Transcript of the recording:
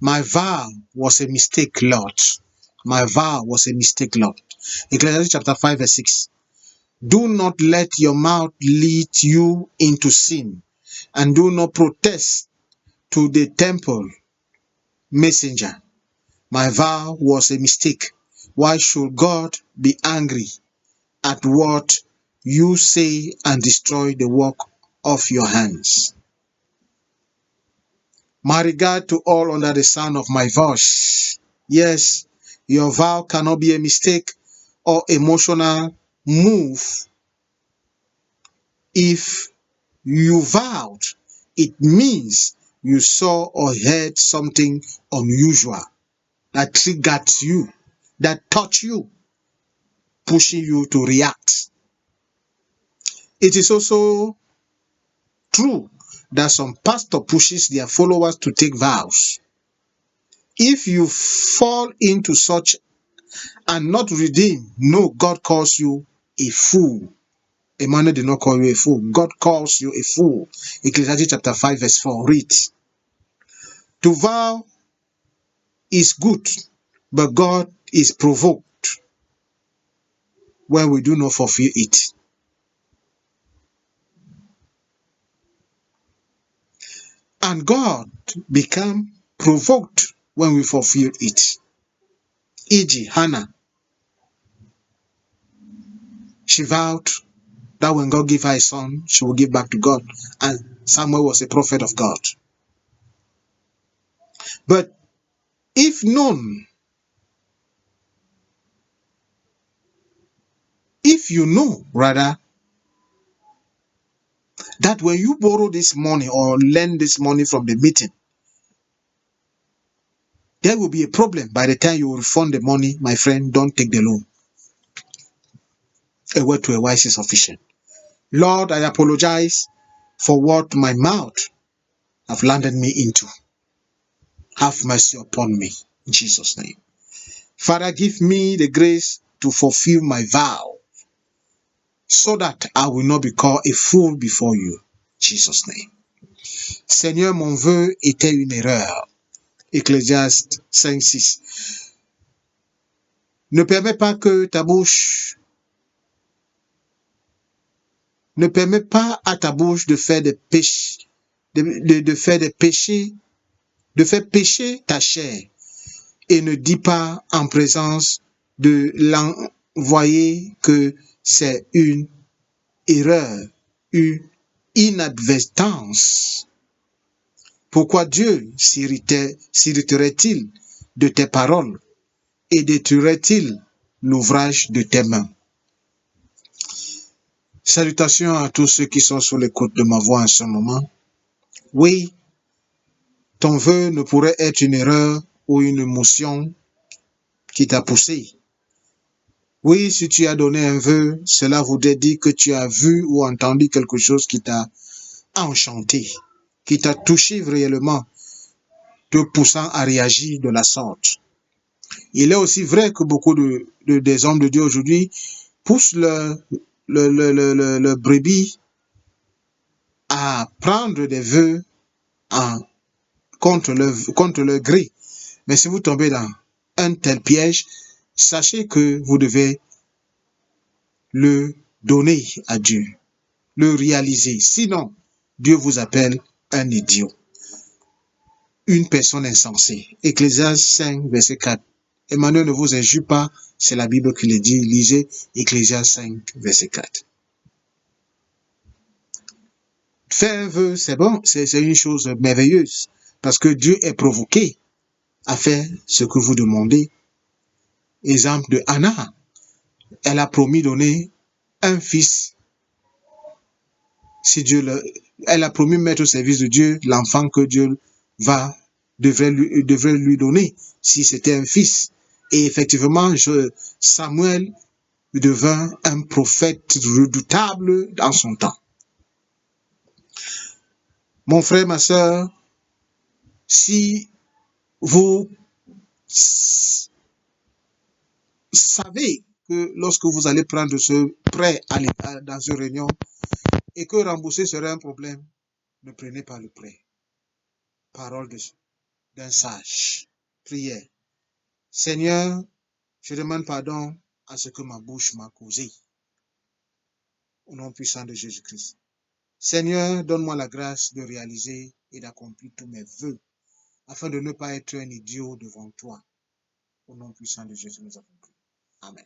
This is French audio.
My vow was a mistake, Lord. My vow was a mistake, Lord. Ecclesiastes chapter 5 verse 6. Do not let your mouth lead you into sin, and do not protest to the temple messenger. My vow was a mistake. Why should God be angry at what you say and destroy the work of your hands? My regard to all under the sound of my voice. Yes, your vow cannot be a mistake or emotional move. If you vowed, it means you saw or heard something unusual that triggered you, that touched you, pushing you to react. It is also true that some pastor pushes their followers to take vows. If you fall into such and not redeem, no, God calls you a fool. Emmanuel did not call you a fool. God calls you a fool. Ecclesiastes chapter 5 verse 4. Read. To vow is good, but God is provoked when we do not fulfill it. And God become provoked when we fulfill it. E.g., Hannah, she vowed that when God gave her a son, she will give back to God. And Samuel was a prophet of God. But if known, if you know, rather, that when you borrow this money or lend this money from the meeting, there will be a problem by the time you will refund the money, my friend, don't take the loan. A word to a wise is sufficient. Lord, I apologize for what my mouth have landed me into. Have mercy upon me, in Jesus' name. Father, give me the grace to fulfill my vow, so that I will not be called a fool before you, in Jesus' name. Seigneur, mon vœu était une erreur. Ecclésiaste 5:6. Ne permets pas que ta bouche, ne permets pas à ta bouche de faire des péchés, de faire des péchés, de faire pécher ta chair, et ne dis pas en présence de l'envoyé que c'est une erreur, une inadvertance. Pourquoi Dieu s'irriterait-il de tes paroles et détruirait-il l'ouvrage de tes mains? Salutations à tous ceux qui sont sur l'écoute de ma voix en ce moment. Oui, ton vœu ne pourrait être une erreur ou une émotion qui t'a poussé. Oui, si tu as donné un vœu, cela voudrait dire que tu as vu ou entendu quelque chose qui t'a enchanté, qui t'a touché réellement, te poussant à réagir de la sorte. Il est aussi vrai que beaucoup des hommes de Dieu aujourd'hui poussent le brebis à prendre des vœux contre le gré. Mais si vous tombez dans un tel piège, sachez que vous devez le donner à Dieu, le réaliser. Sinon, Dieu vous appelle un idiot, une personne insensée. Ecclésiaste 5, verset 4. Emmanuel ne vous injure pas, c'est la Bible qui le dit. Lisez Ecclésiaste 5, verset 4. Faire un vœu, c'est bon, c'est une chose merveilleuse, parce que Dieu est provoqué à faire ce que vous demandez. Exemple de Anna, elle a promis donner un fils. Si elle a promis mettre au service de Dieu l'enfant que Dieu devrait lui donner, si c'était un fils. Et effectivement, Samuel devint un prophète redoutable dans son temps. Mon frère, ma sœur, si vous savez que lorsque vous allez prendre ce prêt dans une réunion et que rembourser serait un problème, ne prenez pas le prêt. Parole de d'un sage. Prière. Seigneur, je demande pardon à ce que ma bouche m'a causé. Au nom puissant de Jésus-Christ. Seigneur, donne-moi la grâce de réaliser et d'accomplir tous mes vœux, afin de ne pas être un idiot devant toi. Au nom puissant de Jésus, nous avons prié. Amen.